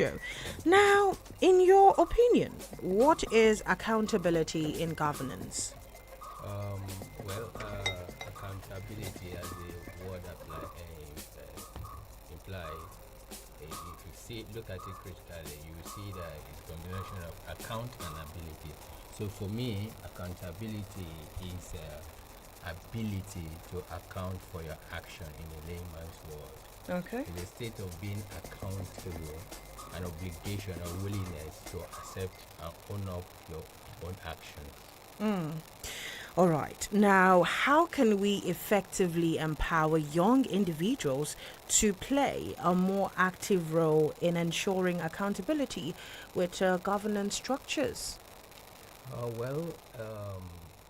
Joe. Now, in your opinion, what is accountability in governance? Um, Accountability as a word implies, if you look at it critically, you will see that it's a combination of account and ability. So for me, accountability is ability to account for your action in a layman's word. Okay. It's a state of being accountable, an obligation or willingness to accept and own up your own actions. All right. Now, how can we effectively empower young individuals to play a more active role in ensuring accountability with governance structures? Uh, well, um,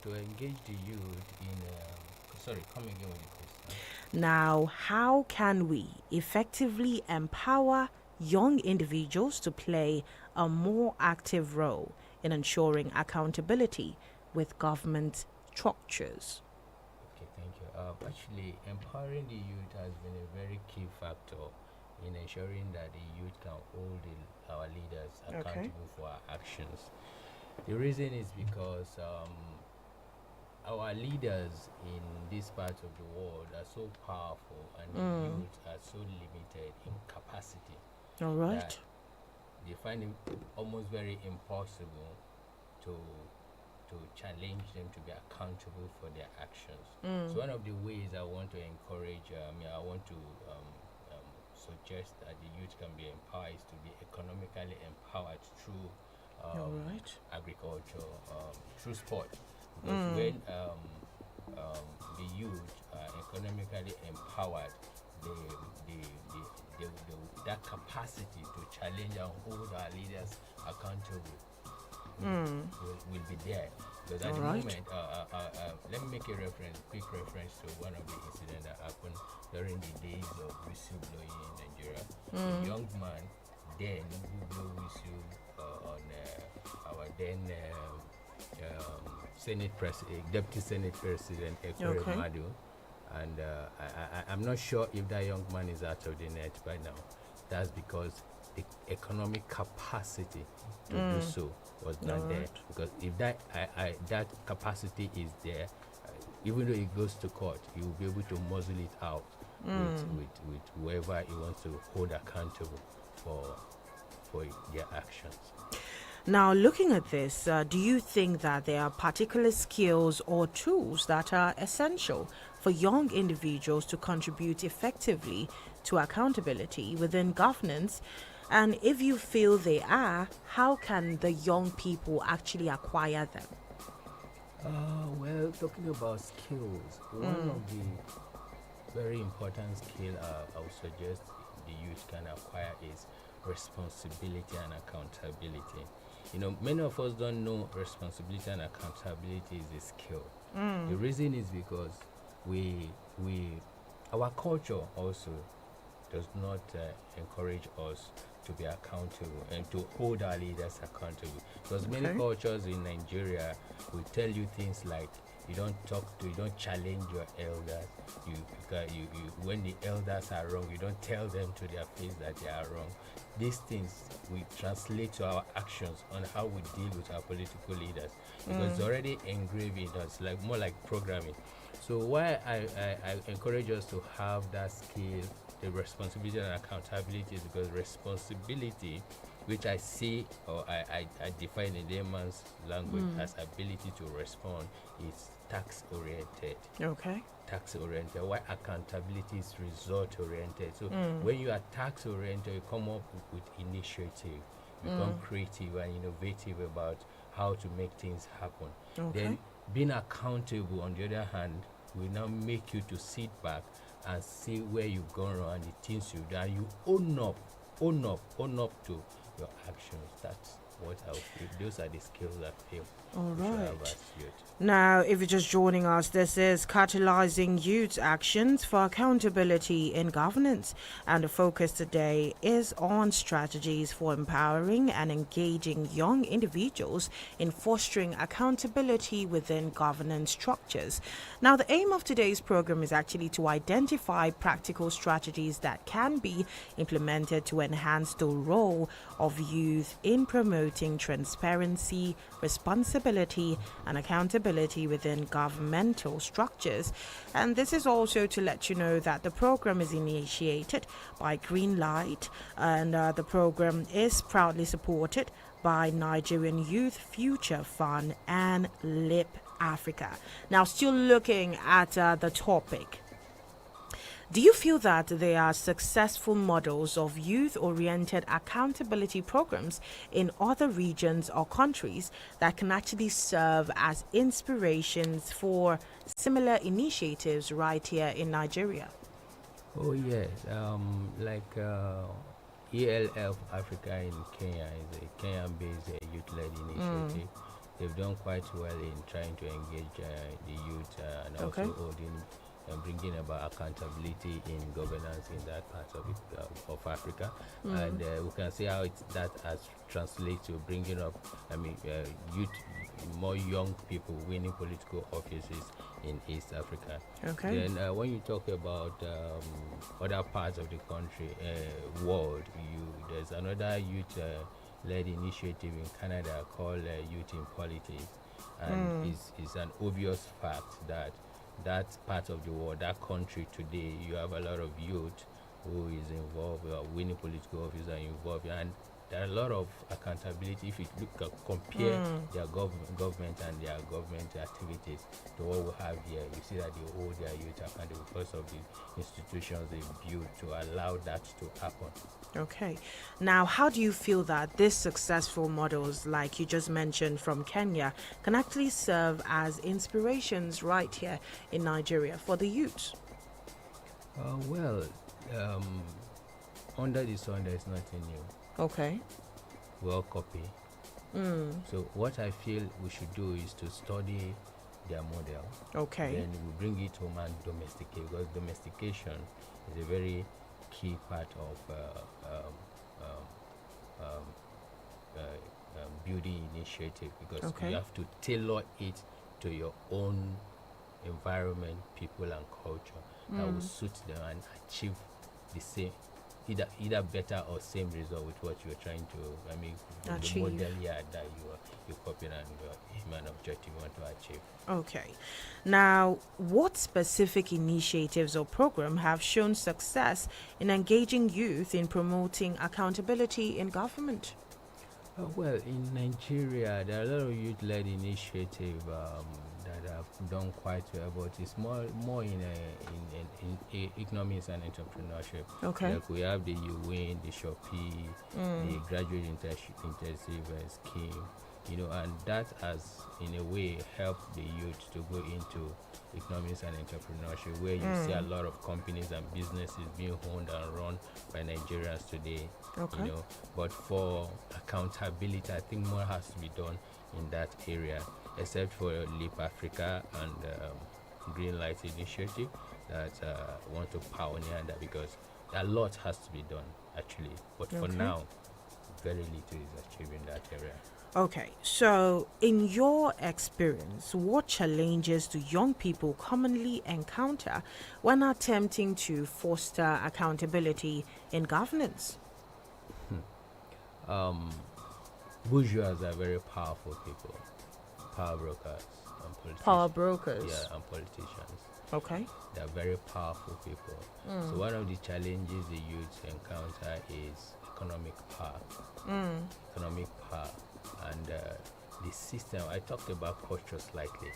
to engage the youth in, sorry, come again with the question. Now, how can we effectively empower young individuals to play a more active role in ensuring accountability with government structures? Okay, thank you. Actually, empowering the youth has been a very key factor in ensuring that the youth can hold our leaders Okay. accountable for our actions. The reason is because our leaders in this part of the world are so powerful and the youth are so limited in capacity All that right. they find it almost very impossible to challenge them to be accountable for their actions. So one of the ways I want to encourage, I want to suggest that the youth can be empowered is to be economically empowered through All right. agriculture, through sport. Because when the youth are economically empowered, they, that capacity to challenge and hold our leaders accountable will be there. Because at All the right. moment, let me make a quick reference to one of the incidents that happened during the days of whistleblowing in Nigeria. A young man then who blew whistle on our then Deputy Senate President Ekore Okay. Madu. And I'm not sure if that young man is out of the net by now. That's because the economic capacity to do so was not there. Alright. Because if that capacity is there, even though it goes to court, he will be able to muzzle it out with whoever he wants to hold accountable for their actions. Now, looking at this, do you think that there are particular skills or tools that are essential for young individuals to contribute effectively to accountability within governance? And if you feel they are, how can the young people actually acquire them? Well, talking about skills, one of the very important skill I would suggest the youth can acquire is responsibility and accountability. Many of us don't know responsibility and accountability is a skill. The reason is because we our culture also does not encourage us to be accountable and to hold our leaders accountable. Because many Okay. cultures in Nigeria will tell you things like you don't challenge your elders. When the elders are wrong, you don't tell them to their face that they are wrong. These things we translate to our actions on how we deal with our political leaders because it's already engraved in us, more like programming. So why I encourage us to have that skill, the responsibility and accountability, is because responsibility, which I see or I define in layman's language as ability to respond, is tax oriented. Okay. Tax oriented, why accountability is result oriented. So when you are tax oriented, you come up with initiative, become creative and innovative about how to make things happen. Okay. Then being accountable, on the other hand, will now make you to sit back and see where you've gone wrong and the things you've done. You own up to your actions. those are the skills I feel All we should have right. as youth. Now, if you're just joining us, this is Catalyzing Youth Actions for Accountability in Governance. And the focus today is on strategies for empowering and engaging young individuals in fostering accountability within governance structures. Now, the aim of today's program is actually to identify practical strategies that can be implemented to enhance the role of youth in promoting transparency, responsibility, and accountability within governmental structures. And this is also to let you know that the program is initiated by Green Light, and the program is proudly supported by Nigerian Youth Future Fund and LIP Africa. Now, still looking at the topic. Do you feel that there are successful models of youth oriented accountability programs in other regions or countries that can actually serve as inspirations for similar initiatives right here in Nigeria? Oh yes, like ELF Africa in Kenya is a Kenyan-based youth-led initiative. They've done quite well in trying to engage the youth and Okay. also holding and bringing about accountability in governance in that part of it, of Africa, and we can see how that has translated to bringing up, youth, more young people winning political offices in East Africa. Okay. Then when you talk about other parts of the country, world, there's another youth-led initiative in Canada called Youth in Politics, and it's an obvious fact that that part of the world, that country today, you have a lot of youth who is involved, winning political office are involved, and there are a lot of accountability. If you compare their government and their government activities to what we have here, you see that they hold their youth accountable because of the institutions they built to allow that to happen. Okay. Now, how do you feel that these successful models, like you just mentioned from Kenya, can actually serve as inspirations right here in Nigeria for the youth? Well, under the sun, there is nothing new. Okay. We all copy. So what I feel we should do is to study their model. Okay. Then we bring it home and domesticate, because domestication is a very key part of building initiative, because Okay. you have to tailor it to your own environment, people, and culture that will suit them and achieve the same, either better or same result with what you're trying to Achieve. the model that you copy and your aim and objective you want to achieve. Okay. Now, what specific initiatives or program have shown success in engaging youth in promoting accountability in government? Well, in Nigeria, there are a lot of youth-led initiatives that have done quite well, but it's more in economics and entrepreneurship. Okay. Like we have the UWIN, the Shopee, the graduate intensive scheme, and that has, in a way, helped the youth to go into economics and entrepreneurship, where you see a lot of companies and businesses being owned and run by Nigerians today. Okay. But for accountability, I think more has to be done in that area, except for LEAP Africa and Green Light Initiative that want to pioneer that, because a lot has to be done actually. But for Okay. now, very little is achieved in that area. Okay, so in your experience, what challenges do young people commonly encounter when attempting to foster accountability in governance? Bourgeois are very powerful people, power brokers and politicians. Power brokers. Yeah, and politicians. Okay. They are very powerful people. So one of the challenges the youth encounter is economic power. Economic power. And the system, I talked about culture slightly.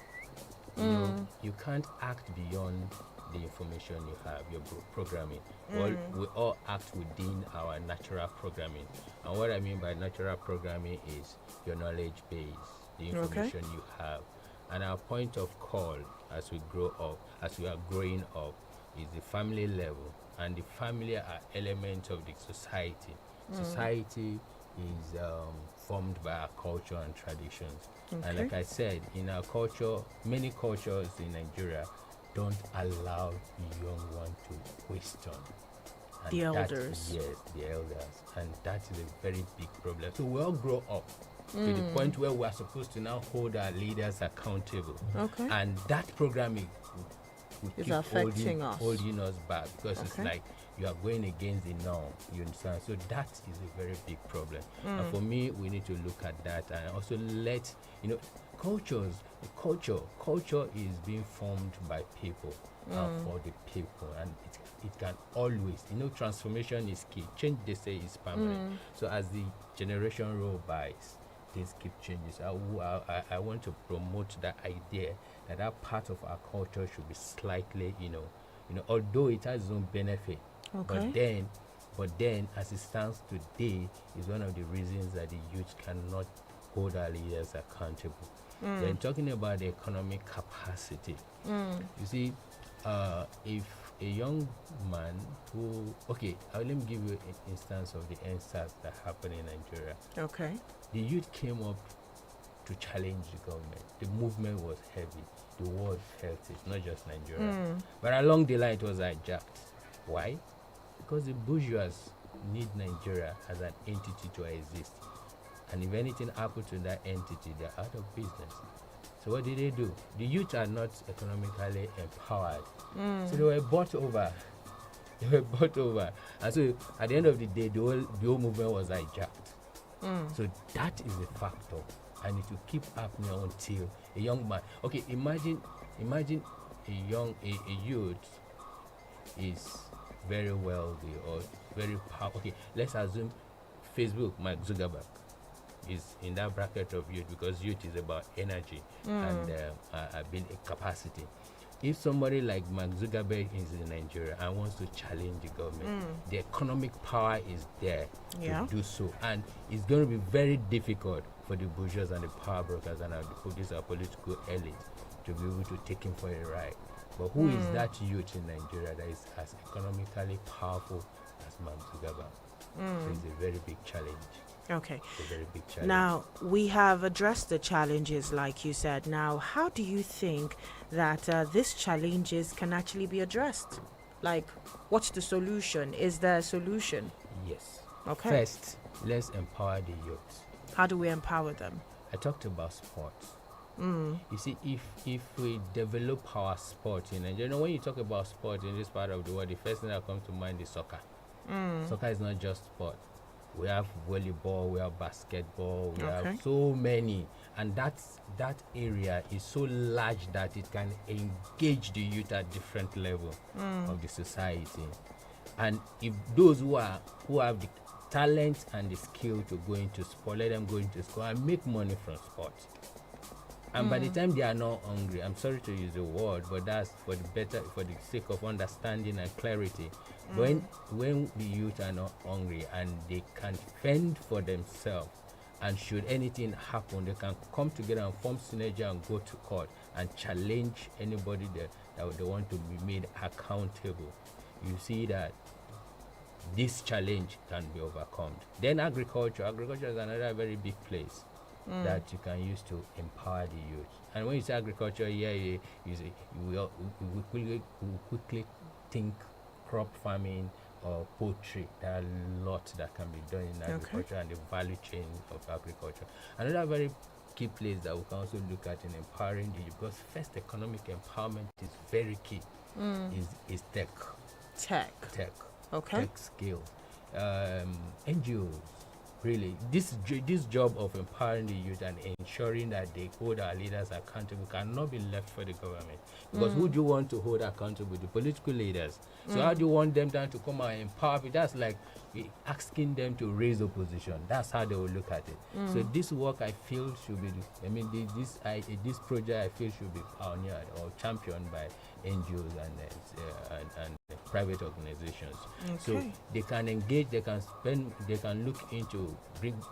You can't act beyond the information you have, your programming. We all act within our natural programming. And what I mean by natural programming is your knowledge base, the information you have. And our point of call as we grow up, as we are growing up, is the family level. And the family are elements of the society. Society is formed by our culture and traditions. And Okay. like I said, in our culture, many cultures in Nigeria don't allow the young one to question. And The that, elders. yes, the elders, and that is a very big problem. So we all grow up to the point where we are supposed to now hold our leaders accountable. Okay. And that programming will It's keep affecting us. holding us back, because it's Okay. like you are going against the norm. You understand? So that is a very big problem. And for me, we need to look at that and also let culture is being formed by people for the people, and it can always, transformation is key. Change, they say, is permanent. So as the generation roll by, things keep changing. So I want to promote that idea that that part of our culture should be slightly, although it has its own benefit, Okay. but then as it stands today is one of the reasons that the youth cannot hold our leaders accountable. Then talking about the economic capacity, you see, if a young man let me give you an instance of the NSAS that happened in Nigeria. Okay. The youth came up to challenge the government. The movement was heavy. The world felt it, not just Nigeria. But along the line, it was hijacked. Why? Because the bourgeois need Nigeria as an entity to exist. And if anything happened to that entity, they're out of business. So what did they do? The youth are not economically empowered. So they were bought over. They were bought over. And so at the end of the day, the whole movement was hijacked. So that is a factor, and it will keep happening until a young man. Okay, imagine a youth is very wealthy or very powerful. Okay, let's assume Facebook, Mark Zuckerberg, is in that bracket of youth, because youth is about energy and capacity. If somebody like Mark Zuckerberg is in Nigeria and wants to challenge the government, the economic power is there Yeah. to do so. And it's going to be very difficult for the bourgeois and the power brokers and our political elite to be able to take him for a ride. But who is that youth in Nigeria that is as economically powerful as Mark Zuckerberg? So it's a very big challenge. Okay. It's a very big challenge. Now, we have addressed the challenges, like you said. Now, how do you think that these challenges can actually be addressed? Like, what's the solution? Is there a solution? Yes. Okay. First, let's empower the youth. How do we empower them? I talked about sports. You see, if we develop our sport in Nigeria, when you talk about sport in this part of the world, the first thing that comes to mind is soccer. Soccer is not just sport. We have volleyball, we have basketball, we Okay. have so many, and that area is so large that it can engage the youth at different level of the society. And if those who have the talent and the skill to go into sport, let them go into sport and make money from sport. And by the time they are not hungry, I'm sorry to use the word, but that's for the sake of understanding and clarity. When the youth are not hungry and they can fend for themselves, and should anything happen, they can come together and form synergy and go to court and challenge anybody that they want to be made accountable. You see that this challenge can be overcome. Then agriculture is another very big place that you can use to empower the youth. And when you say agriculture, you will quickly think crop farming or poultry. There are a lot that can be done in agriculture and the value chain of agriculture. Another very key place that we can also look at in empowering the youth, because first economic empowerment is very key, is tech. Okay. Tech skills, NGOs. Really, this job of empowering the youth and ensuring that they hold our leaders accountable cannot be left for the government, because who do you want to hold accountable? The political leaders. So how do you want them to come and empower people? That's like asking them to raise opposition. That's how they will look at it. So this work, I feel, should be, this project, I feel, should be pioneered or championed by NGOs and private organizations. So they can engage, they can look into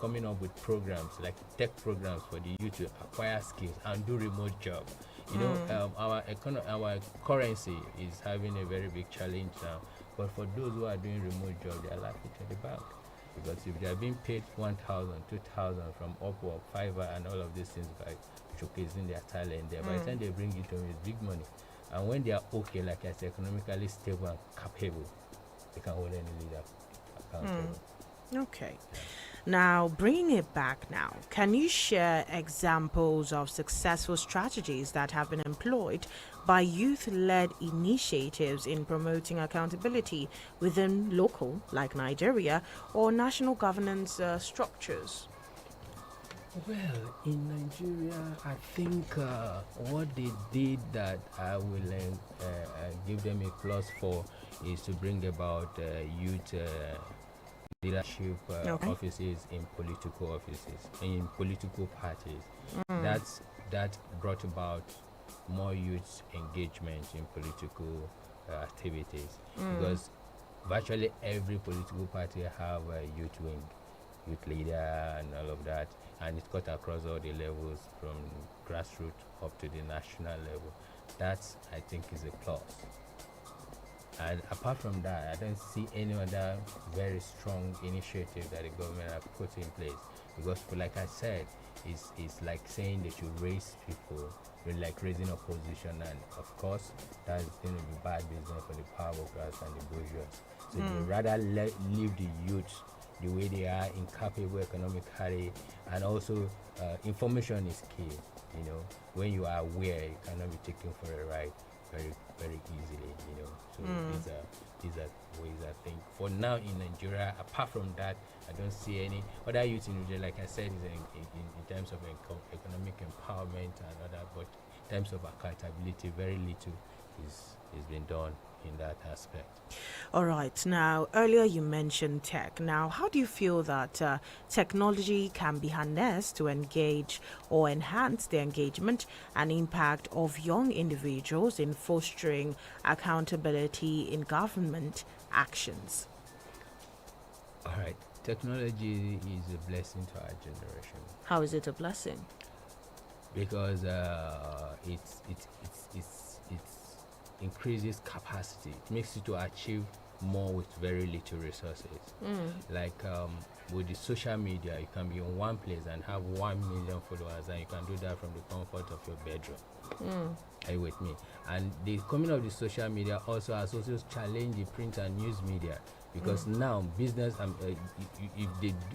coming up with programs like tech programs for the youth to acquire skills and do remote jobs. Our currency is having a very big challenge now, but for those who are doing remote jobs, they are laughing to the bank. because if they are being paid 1,000, 2,000 from Upwork, Fiverr, and all of these things by showcasing their talent there, by the time they bring it home, it's big money. And when they are okay, like I said, economically stable and capable, they can hold any leader accountable. Okay. Now, bringing it back now, can you share examples of successful strategies that have been employed by youth led initiatives in promoting accountability within local, like Nigeria, or national governance structures? Well, in Nigeria, I think what they did that I will give them a plus for is to bring about youth leadership Okay. offices in political offices, in political parties. That brought about more youth engagement in political activities, because virtually every political party have a youth wing, youth leader, and all of that, and it cut across all the levels from grassroots up to the national level. That, I think, is a plus. And apart from that, I don't see any other very strong initiative that the government have put in place. Because, like I said, it's like saying they should raise people, like raising opposition, and of course, that's going to be bad business for the power workers and the bourgeois. So they rather leave the youth the way they are, incapable economically, and also information is key. You know, when you are aware, you cannot be taken for a ride very, very easily. You know, so these are ways I think. For now in Nigeria, apart from that, I don't see any other youth in Nigeria. Like I said, is in terms of economic empowerment and other, but in terms of accountability, very little is been done in that aspect. All right. Now, earlier you mentioned tech. Now, how do you feel that technology can be harnessed to engage or enhance the engagement and impact of young individuals in fostering accountability in government actions? All right, technology is a blessing to our generation How is it a blessing? because it's increases capacity. It makes you to achieve more with very little resources. Like with the social media, you can be in one place and have 1 million followers, and you can do that from the comfort of your bedroom. Are you with me? And the coming of the social media also has also challenged the print and news media, because now business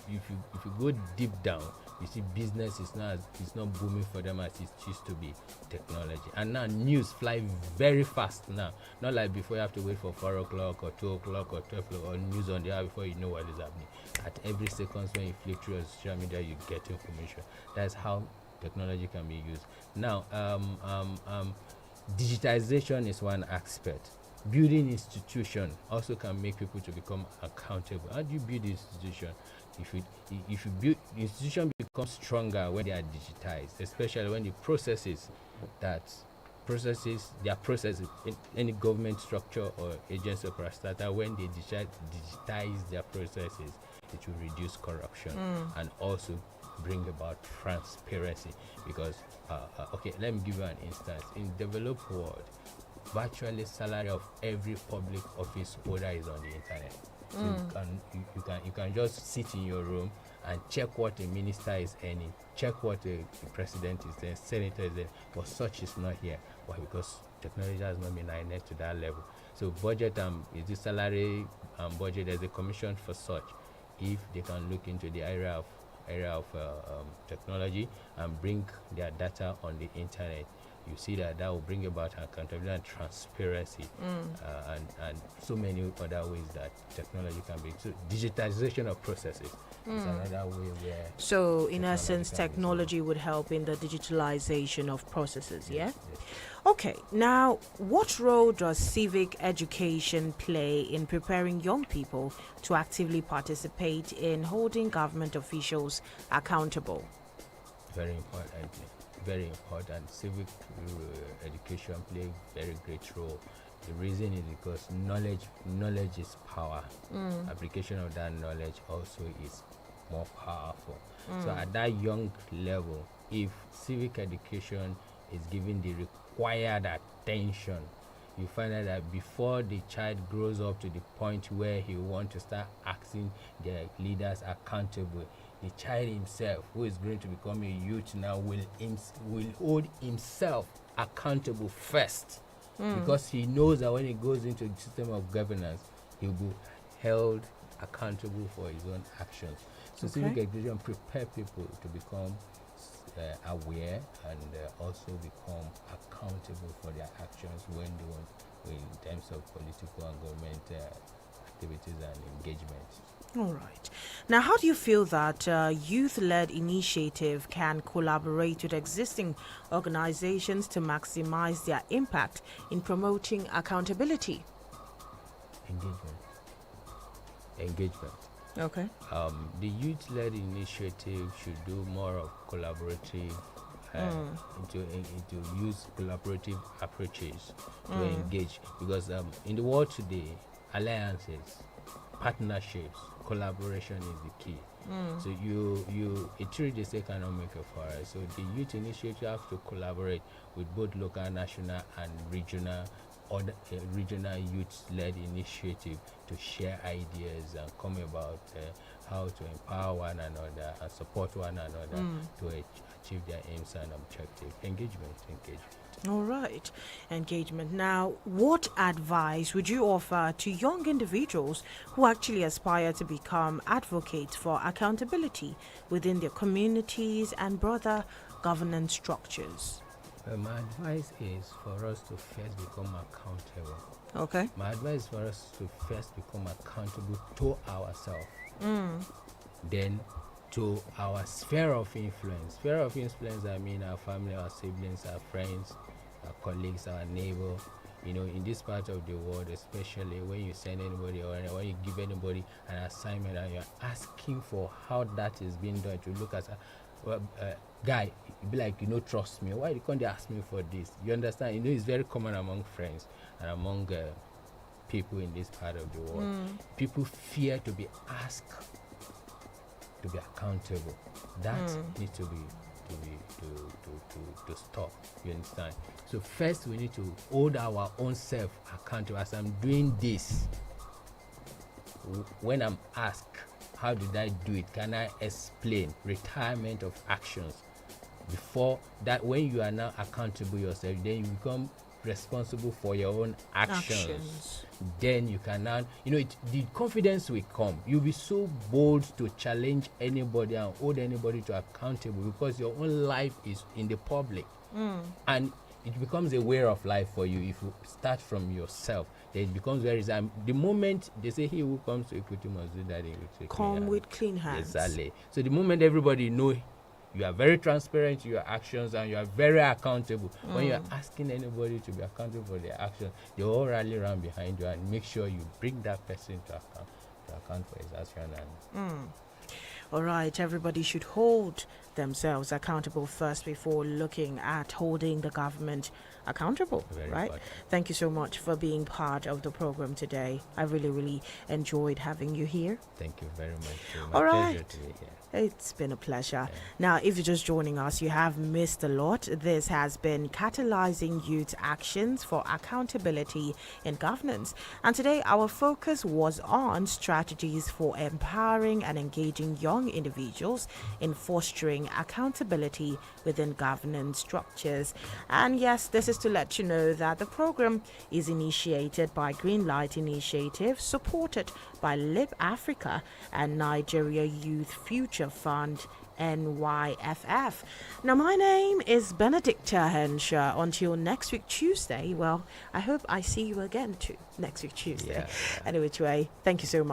if you go deep down, you see business is not booming for them as it used to be. Technology, and now news fly very fast now, not like before. You have to wait for 4 o'clock or 2 o'clock or 12 o'clock or news on the air before you know what is happening. At every second when you flick through your social media, you get information. That's how technology can be used. Now digitization is one aspect. Building institution also can make people to become accountable. How do you build institution? If you build institution, become stronger when they are digitized, especially when the processes their processes in any government structure or agency or parastatal, when they digitize their processes, it will reduce corruption and also bring about transparency. Because okay, let me give you an instance. In developed world, virtually salary of every public office holder is on the internet. So you can just sit in your room and check what a minister is earning, check what a president is earning, senator is earning, but such is not here. Why? Because technology has not been enabled to that level. So budget is the salary budget. There's a commission for such. If they can look into the area of technology and bring their data on the internet, you see that will bring about accountability and transparency, and so many other ways that technology can be. So digitization of processes is another way where. So, in essence, technology would help in the digitalization of processes, yeah? Yes. Okay, now, what role does civic education play in preparing young people to actively participate in holding government officials accountable? Very important. Very important. Civic education play a very great role. The reason is because knowledge is power. Application of that knowledge also is more powerful. So at that young level, if civic education is given the required attention, you find out that before the child grows up to the point where he want to start asking their leaders accountable, the child himself, who is going to become a youth now, will hold himself accountable first, because he knows that when he goes into the system of governance, he will be held accountable for his own actions. So civic education prepare people to become aware and also become accountable for their actions when they want, in terms of political and government activities and engagement. All right. Now, how do you feel that youth-led initiative can collaborate with existing organizations to maximize their impact in promoting accountability? Engagement. Okay. The youth-led initiative should do more of collaborative, into use collaborative approaches to engage, because in the world today, alliances, partnerships, collaboration is the key. So a tree they say cannot make a forest. So the youth initiative have to collaborate with both local, national, and regional youth-led initiative to share ideas and come about how to empower one another and support one another to achieve their aims and objectives. Engagement. All right. Engagement. Now, what advice would you offer to young individuals who actually aspire to become advocates for accountability within their communities and broader governance structures? My advice is for us to first become accountable. Okay. My advice is for us to first become accountable to ourselves, then to our sphere of influence. Sphere of influence, I mean our family, our siblings, our friends, our colleagues, our neighbor. You know, in this part of the world, especially when you send anybody or when you give anybody an assignment and you're asking for how that is being done, to look at, guy, you be like, trust me. Why can't they ask me for this? You understand? It's very common among friends and among people in this part of the world. People fear to be asked to be accountable. That needs to stop. You understand? So first we need to hold our own self accountable. As I'm doing this, when I'm asked, how did I do it? Can I explain retirement of actions? Before that, when you are now accountable yourself, then you become responsible for your own actions. Then you can now, the confidence will come. You'll be so bold to challenge anybody and hold anybody to accountable, because your own life is in the public. And it becomes a way of life for you. If you start from yourself, then it becomes very easy. The moment they say, he who comes to equity must do that, come with clean hands. Exactly. So the moment everybody know you are very transparent in your actions and you are very accountable. When you are asking anybody to be accountable for their actions, they all rally around behind you and make sure you bring that person to account for his action. All right, everybody should hold themselves accountable first before looking at holding the government accountable, Very right? important. Thank you so much for being part of the program today. I really enjoyed having you here. Thank you very much. All My right. pleasure to be here. It's been a pleasure. Now, if you're just joining us, you have missed a lot. This has been Catalyzing Youth Actions for Accountability in Governance. And today, our focus was on strategies for empowering and engaging young individuals in fostering accountability within governance structures. And yes, this is to let you know that the program is initiated by Greenlight Initiative, supported by LIB Africa and Nigeria Youth Future Fund, NYFF. Now, my name is Benedicta Henshaw. Until next week, Tuesday. Well, I hope I see you again too next week, Tuesday. Yeah. Anyway, thank you so much.